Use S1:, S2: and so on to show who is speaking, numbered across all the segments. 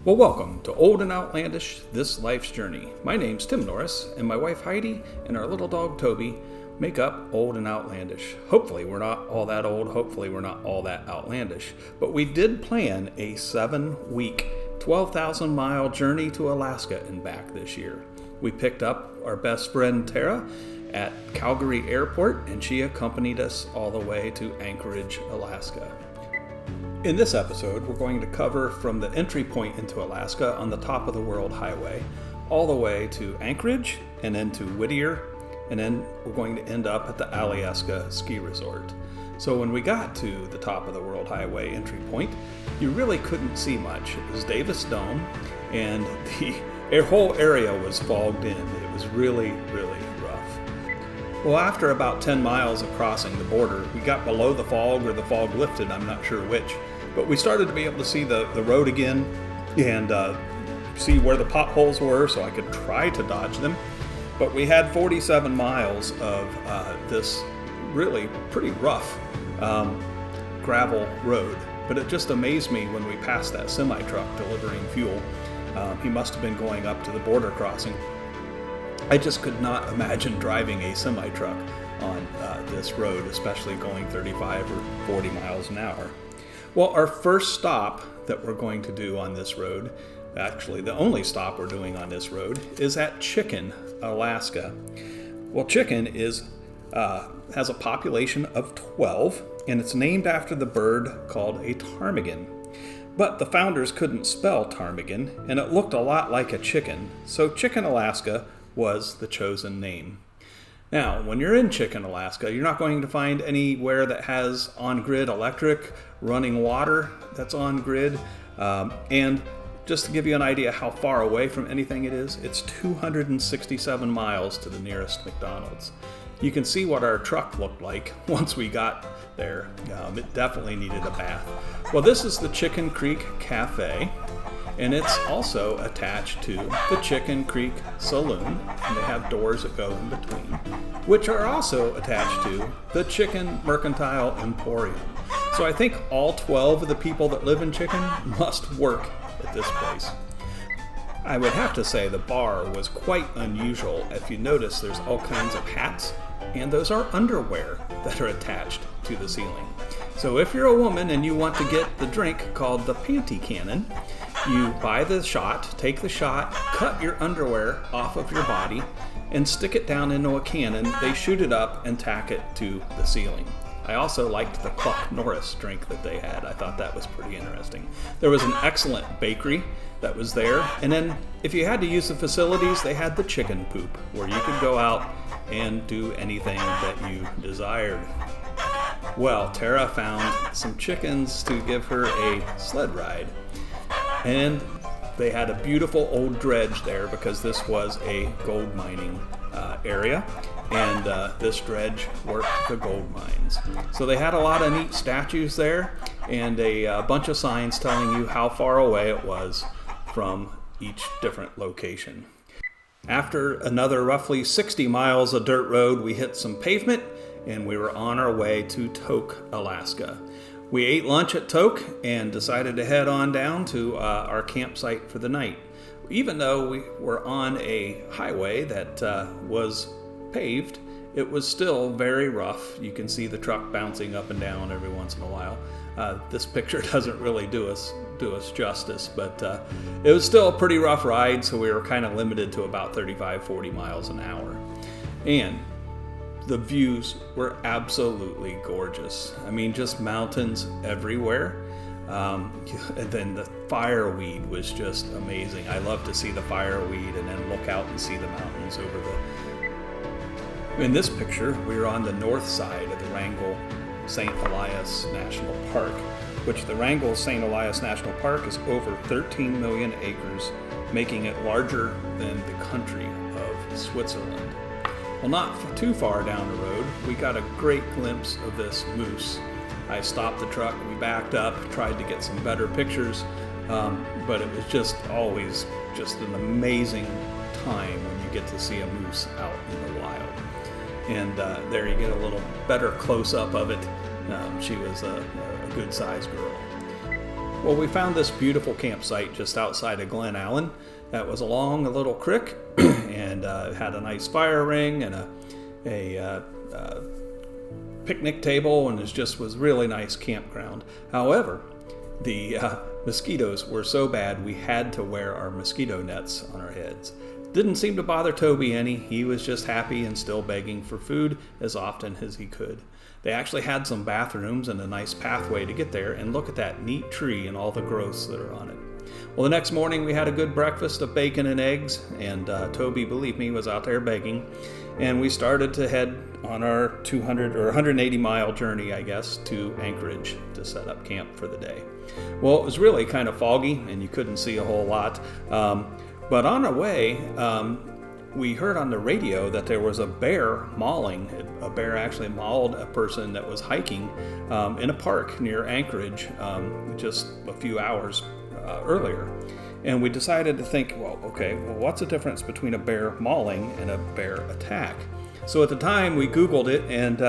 S1: Well, welcome to Old and Outlandish, This Life's Journey. My name's Tim Norris, and my wife Heidi and our little dog Toby make up Old and Outlandish. Hopefully we're not all that old, hopefully we're not all that outlandish, but we did plan a 7-week, 12,000-mile journey to Alaska and back this year. We picked up our best friend Tara at Calgary Airport, and she accompanied us all the way to Anchorage, Alaska. In this episode, we're going to cover from the entry point into Alaska on the top of the World Highway, all the way to Anchorage and then to Whittier, and then we're going to end up at the Aleyeska ski resort. So when we got to the top of the World Highway entry point, you really couldn't see much. It was Davis Dome, and the whole area was fogged in. It was really, really rough. Well, after about 10 miles of crossing the border, we got below the fog, or the fog lifted, I'm not sure which. But we started to be able to see the road again and see where the potholes were so I could try to dodge them. But we had 47 miles of this really pretty rough gravel road. But it just amazed me when we passed that semi-truck delivering fuel. He must have been going up to the border crossing. I just could not imagine driving a semi-truck on this road, especially going 35 or 40 miles an hour. Well, our first stop that we're going to do on this road, actually the only stop we're doing on this road, is at Chicken, Alaska. Well, Chicken has a population of 12, and it's named after the bird called a ptarmigan. But the founders couldn't spell ptarmigan, and it looked a lot like a chicken, so Chicken, Alaska was the chosen name. Now, when you're in Chicken, Alaska, you're not going to find anywhere that has on-grid electric, running water that's on-grid. And just to give you an idea how far away from anything it is, it's 267 miles to the nearest McDonald's. You can see what our truck looked like once we got there. It definitely needed a bath. Well, this is the Chicken Creek Cafe, and it's also attached to the Chicken Creek Saloon, and they have doors that go in between, which are also attached to the Chicken Mercantile Emporium. So I think all 12 of the people that live in Chicken must work at this place. I would have to say the bar was quite unusual. If you notice, there's all kinds of hats, and those are underwear that are attached to the ceiling. So if you're a woman and you want to get the drink called the panty cannon, you buy the shot, take the shot, cut your underwear off of your body, and stick it down into a cannon. They shoot it up and tack it to the ceiling. I also liked the Cluck Norris drink that they had. I thought that was pretty interesting. There was an excellent bakery that was there. And then if you had to use the facilities, they had the chicken poop, where you could go out and do anything that you desired. Well, Tara found some chickens to give her a sled ride. And they had a beautiful old dredge there because this was a gold mining area. And this dredge worked the gold mines. So they had a lot of neat statues there and a bunch of signs telling you how far away it was from each different location. After another roughly 60 miles of dirt road, we hit some pavement and we were on our way to Tok, Alaska. We ate lunch at Tok and decided to head on down to our campsite for the night. Even though we were on a highway that was paved, it was still very rough. You can see the truck bouncing up and down every once in a while. This picture doesn't really do us justice, but it was still a pretty rough ride, so we were kind of limited to about 35-40 miles an hour. And the views were absolutely gorgeous. I mean, just mountains everywhere. And then the fireweed was just amazing. I love to see the fireweed and then look out and see the mountains over the... In this picture, we were on the north side of the Wrangell St. Elias National Park, which the Wrangell St. Elias National Park is over 13 million acres, making it larger than the country of Switzerland. Well, not too far down the road, we got a great glimpse of this moose. I stopped the truck, we backed up, tried to get some better pictures, but it was just always just an amazing time when you get to see a moose out in the wild. And there you get a little better close-up of it. She was a good-sized girl. Well, we found this beautiful campsite just outside of Glen Allen that was along a little creek and had a nice fire ring and a picnic table, and it was really nice campground. However, the mosquitoes were so bad we had to wear our mosquito nets on our heads. Didn't seem to bother Toby any. He was just happy and still begging for food as often as he could. They actually had some bathrooms and a nice pathway to get there, and look at that neat tree and all the growths that are on it. Well, the next morning we had a good breakfast of bacon and eggs, and Toby, believe me, was out there begging. And we started to head on our 200 or 180 mile journey, I guess, to Anchorage to set up camp for the day. Well, it was really kind of foggy and you couldn't see a whole lot. But on our way, we heard on the radio that there was a bear mauling. A bear actually mauled a person that was hiking in a park near Anchorage just a few hours earlier. And we decided to think, well, what's the difference between a bear mauling and a bear attack? So at the time we Googled it, and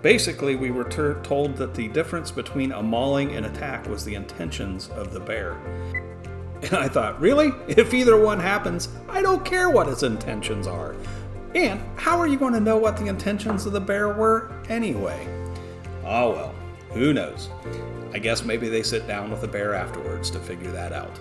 S1: basically we were told that the difference between a mauling and attack was the intentions of the bear. And I thought, really? If either one happens, I don't care what its intentions are. And how are you going to know what the intentions of the bear were anyway? Oh well, who knows? I guess maybe they sit down with the bear afterwards to figure that out.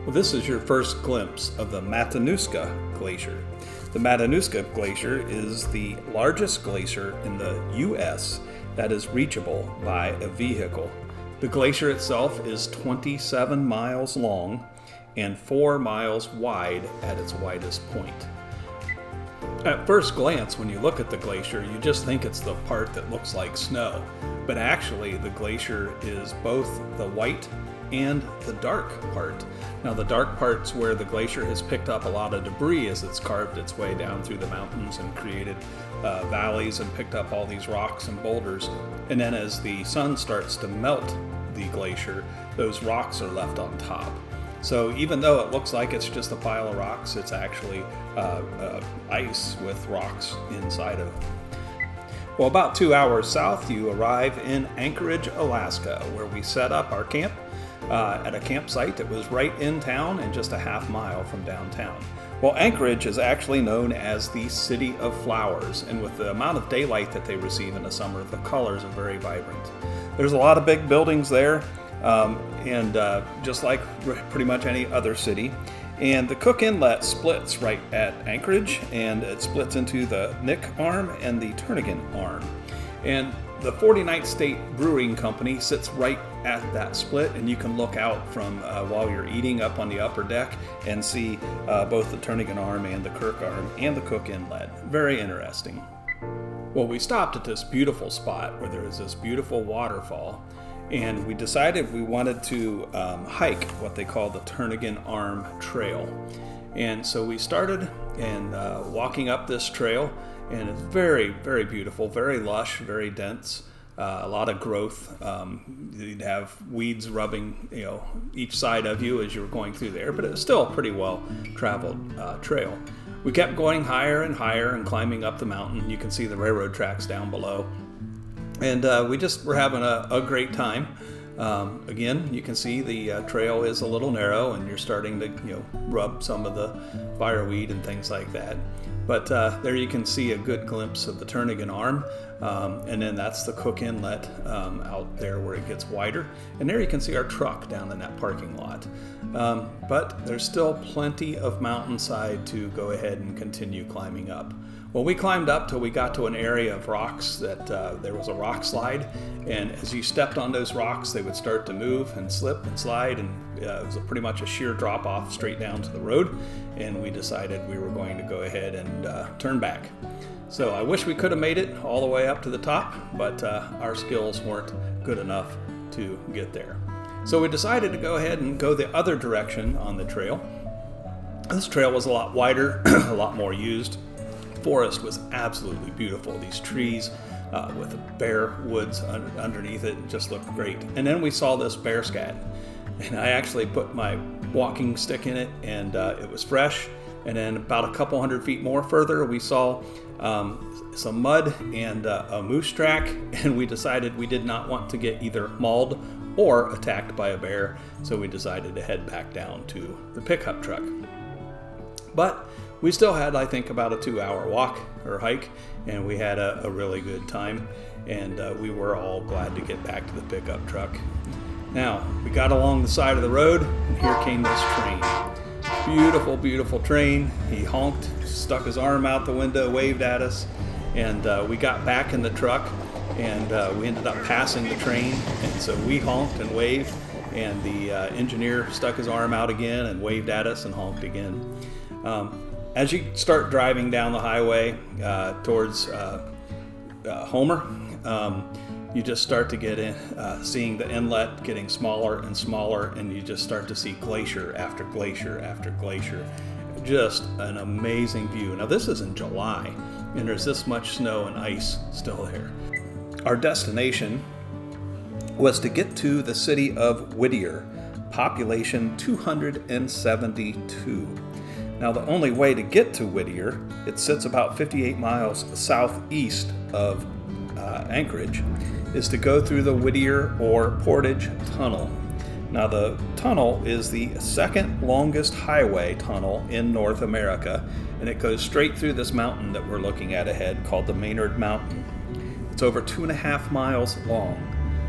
S1: Well, this is your first glimpse of the Matanuska Glacier. The Matanuska Glacier is the largest glacier in the U.S. that is reachable by a vehicle. The glacier itself is 27 miles long and 4 miles wide at its widest point. At first glance, when you look at the glacier, you just think it's the part that looks like snow. But actually, the glacier is both the white and the dark part. Now, the dark part's where the glacier has picked up a lot of debris as it's carved its way down through the mountains and created valleys and picked up all these rocks and boulders. And then as the sun starts to melt the glacier, those rocks are left on top. So even though it looks like it's just a pile of rocks, it's actually ice with rocks inside of it. Well, about 2 hours south, you arrive in Anchorage, Alaska, where we set up our camp at a campsite that was right in town and just a half mile from downtown. Well, Anchorage is actually known as the City of Flowers, and with the amount of daylight that they receive in the summer, the colors are very vibrant. There's a lot of big buildings there, and just like pretty much any other city. And the Cook Inlet splits right at Anchorage, and it splits into the Nick Arm and the Turnagain Arm. And the 49th State Brewing Company sits right at that split, and you can look out from while you're eating up on the upper deck and see both the Turnagain Arm and the Kirk Arm and the Cook Inlet. Very interesting. Well, we stopped at this beautiful spot where there is this beautiful waterfall, and we decided we wanted to hike what they call the Turnagain Arm Trail. And so we started and walking up this trail, and it's very, very beautiful, very lush, very dense, a lot of growth. You'd have weeds rubbing, each side of you as you were going through there, but it was still a pretty well traveled trail. We kept going higher and higher and climbing up the mountain. You can see the railroad tracks down below. And we just were having a great time. Again, you can see the trail is a little narrow, and you're starting to rub some of the fireweed and things like that. But there you can see a good glimpse of the Turnagain Arm, and then that's the Cook Inlet out there where it gets wider. And there you can see our truck down in that parking lot. But there's still plenty of mountainside to go ahead and continue climbing up. Well, we climbed up till we got to an area of rocks that there was a rock slide, and as you stepped on those rocks, they would start to move and slip and slide, and it was pretty much a sheer drop off straight down to the road, and we decided we were going to go ahead and turn back. So I wish we could have made it all the way up to the top, but our skills weren't good enough to get there. So we decided to go ahead and go the other direction on the trail. This trail was a lot wider, a lot more used. Forest was absolutely beautiful. These trees with the bare woods underneath it just looked great. And then we saw this bear scat, and I actually put my walking stick in it, and it was fresh. And then about a couple hundred feet more further, we saw some mud and a moose track, and we decided we did not want to get either mauled or attacked by a bear, so we decided to head back down to the pickup truck. But we still had, I think, about a 2-hour walk or hike, and we had a really good time, and we were all glad to get back to the pickup truck. Now, we got along the side of the road, and here came this train. Beautiful, beautiful train. He honked, stuck his arm out the window, waved at us, and we got back in the truck, and we ended up passing the train, and so we honked and waved, and the engineer stuck his arm out again and waved at us and honked again. As you start driving down the highway towards Homer, you just start to get in, seeing the inlet getting smaller and smaller, and you just start to see glacier after glacier after glacier. Just an amazing view. Now this is in July, and there's this much snow and ice still there. Our destination was to get to the city of Whittier, population 272. Now the only way to get to Whittier, it sits about 58 miles southeast of Anchorage, is to go through the Whittier or Portage Tunnel. Now the tunnel is the second longest highway tunnel in North America, and it goes straight through this mountain that we're looking at ahead called the Maynard Mountain. It's over 2.5 miles long.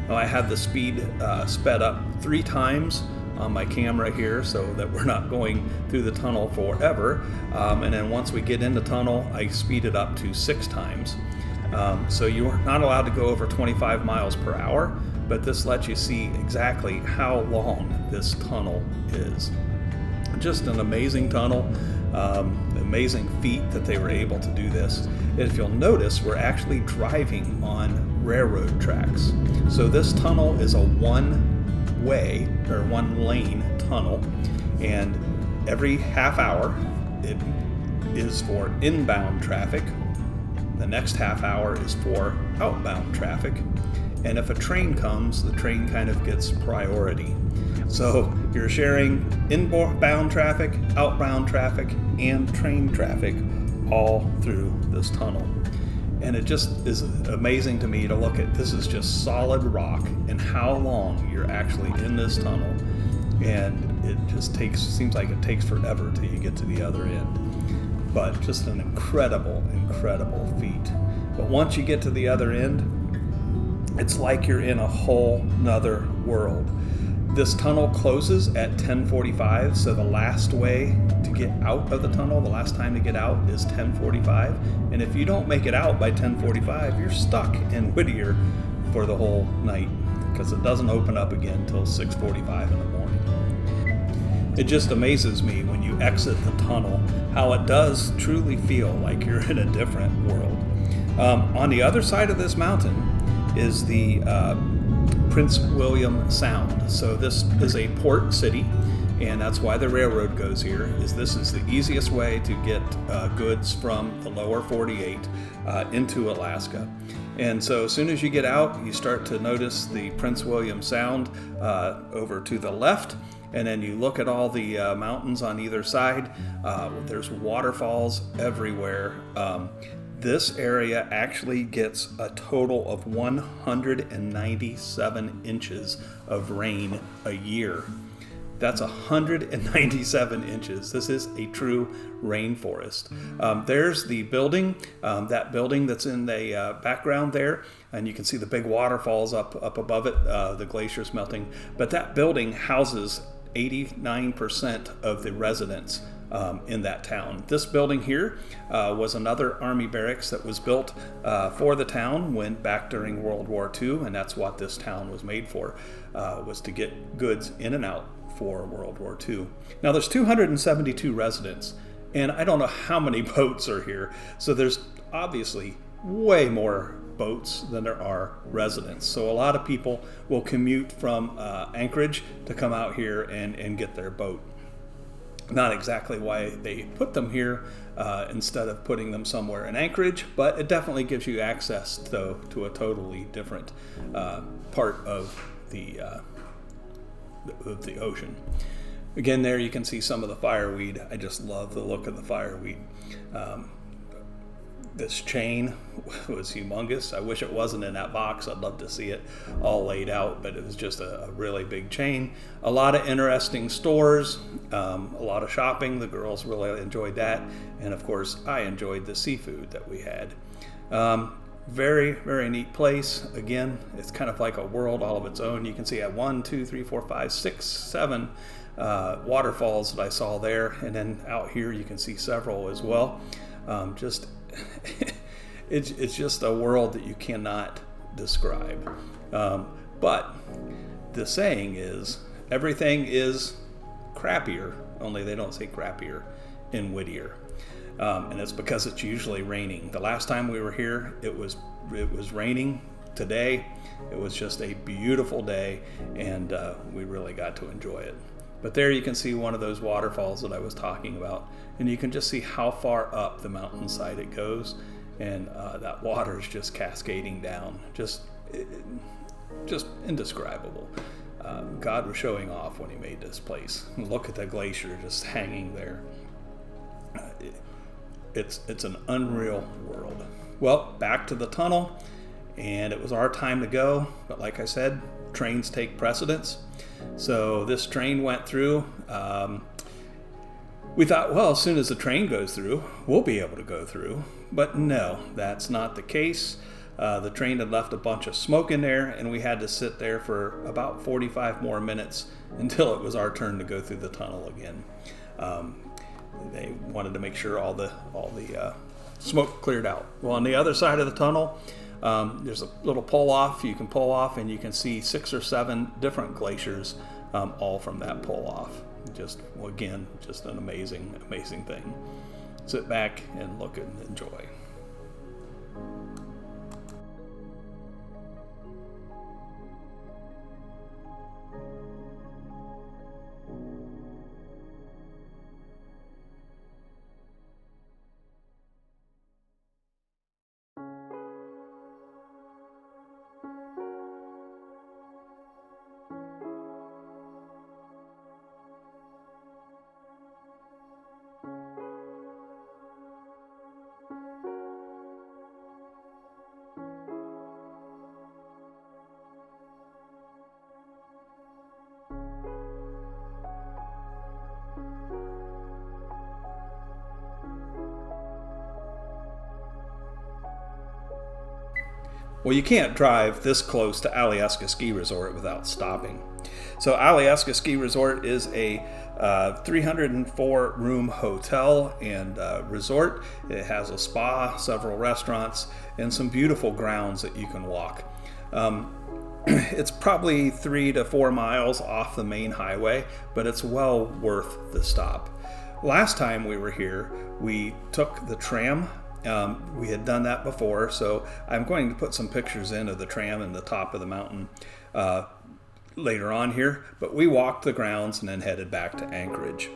S1: Now I had the speed sped up 3 times on my camera here so that we're not going through the tunnel forever. And then once we get in the tunnel, I speed it up to 6 times. So you're not allowed to go over 25 miles per hour, but this lets you see exactly how long this tunnel is. Just an amazing tunnel, amazing feat that they were able to do this. And if you'll notice, we're actually driving on railroad tracks. So this tunnel is a one-way or one-lane tunnel, and every half hour it is for inbound traffic. The next half hour is for outbound traffic. And if a train comes, the train kind of gets priority. So you're sharing inbound traffic, outbound traffic, and train traffic all through this tunnel. And it just is amazing to me to look at. This is just solid rock, and how long you're actually in this tunnel. And it just seems like it takes forever till you get to the other end. But just an incredible, incredible feat. But once you get to the other end, it's like you're in a whole nother world. This tunnel closes at 10:45, so the last way to get out of the tunnel, the last time to get out is 10:45. And if you don't make it out by 10:45, you're stuck in Whittier for the whole night, because it doesn't open up again until 6:45 in the morning. It just amazes me when you exit the tunnel how it does truly feel like you're in a different world. On the other side of this mountain is the Prince William Sound. So this is a port city, and that's why the railroad goes here. This is the easiest way to get goods from the lower 48 into Alaska. And so as soon as you get out, you start to notice the Prince William Sound over to the left. And then you look at all the mountains on either side. There's waterfalls everywhere. This area actually gets a total of 197 inches of rain a year. That's 197 inches. This is a true rainforest. There's the building, that building that's in the background there, and you can see the big waterfalls up above it, the glaciers melting. But that building houses 89% of the residents in that town. This building here was another Army barracks that was built for the town back during World War II, and that's what this town was made for, was to get goods in and out for World War II. Now there's 272 residents, and I don't know how many boats are here, so there's obviously way more boats than there are residents. So a lot of people will commute from Anchorage to come out here and get their boat. Not exactly why they put them here instead of putting them somewhere in Anchorage, but it definitely gives you access, though, to a totally different part of the ocean. Again, there you can see some of the fireweed. I just love the look of the fireweed. This chain was humongous. I wish it wasn't in that box. I'd love to see it all laid out, but it was just a really big chain. A lot of interesting stores, a lot of shopping. The girls really enjoyed that. And of course, I enjoyed the seafood that we had. Very, very neat place. Again, it's kind of like a world all of its own. You can see at 1, 2, 3, 4, 5, 6, 7 waterfalls that I saw there. And then out here, you can see several as well. It's just a world that you cannot describe. But the saying is, everything is crappier, only they don't say crappier in Whittier. And it's because it's usually raining. The last time we were here, it was raining. Today, it was just a beautiful day, and we really got to enjoy it. But there you can see one of those waterfalls that I was talking about, and you can just see how far up the mountainside it goes, and that water is just cascading down, just indescribable. God was showing off when he made this place. Look at the glacier just hanging there. It's an unreal world. Well, back to the tunnel, and it was our time to go, but like I said, trains take precedence. So this train went through. We thought, well, as soon as the train goes through, we'll be able to go through. But no, that's not the case. The train had left a bunch of smoke in there, and we had to sit there for about 45 more minutes until it was our turn to go through the tunnel again. They wanted to make sure all the smoke cleared out. Well, on the other side of the tunnel, there's a little pull off you can pull off, and you can see 6 or 7 different glaciers, all from that pull off. Just an amazing thing. Sit back and look and enjoy. Well, you can't drive this close to Aleyeska Ski Resort without stopping. So Aleyeska Ski Resort is a 304-room hotel and resort. It has a spa, several restaurants, and some beautiful grounds that you can walk. It's probably 3 to 4 miles off the main highway, but it's well worth the stop. Last time we were here, we took the tram. We had done that before, so I'm going to put some pictures in of the tram and the top of the mountain later on here, but we walked the grounds and then headed back to Anchorage.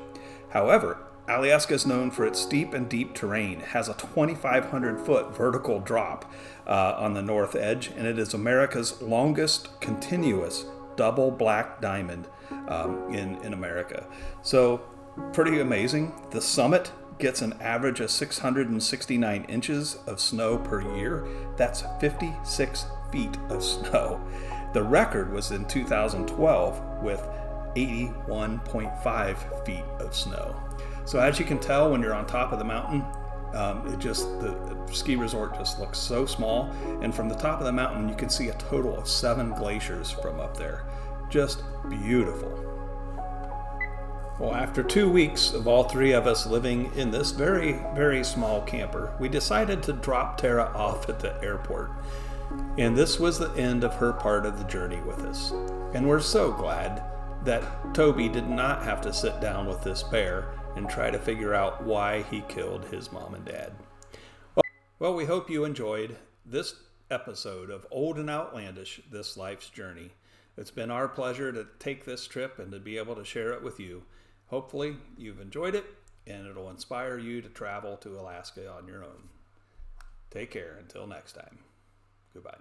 S1: However, Aleyeska is known for its steep and deep terrain. It has a 2,500-foot vertical drop on the north edge, and it is America's longest continuous double black diamond in America. So pretty amazing. The summit gets an average of 669 inches of snow per year. That's 56 feet of snow. The record was in 2012 with 81.5 feet of snow. So as you can tell, when you're on top of the mountain, the ski resort just looks so small. And from the top of the mountain, you can see a total of 7 glaciers from up there. Just beautiful. Well, after 2 weeks of all 3 of us living in this very, very small camper, we decided to drop Tara off at the airport. And this was the end of her part of the journey with us. And we're so glad that Toby did not have to sit down with this bear and try to figure out why he killed his mom and dad. Well, we hope you enjoyed this episode of Old and Outlandish, This Life's Journey. It's been our pleasure to take this trip and to be able to share it with you. Hopefully you've enjoyed it, and it'll inspire you to travel to Alaska on your own. Take care until next time. Goodbye.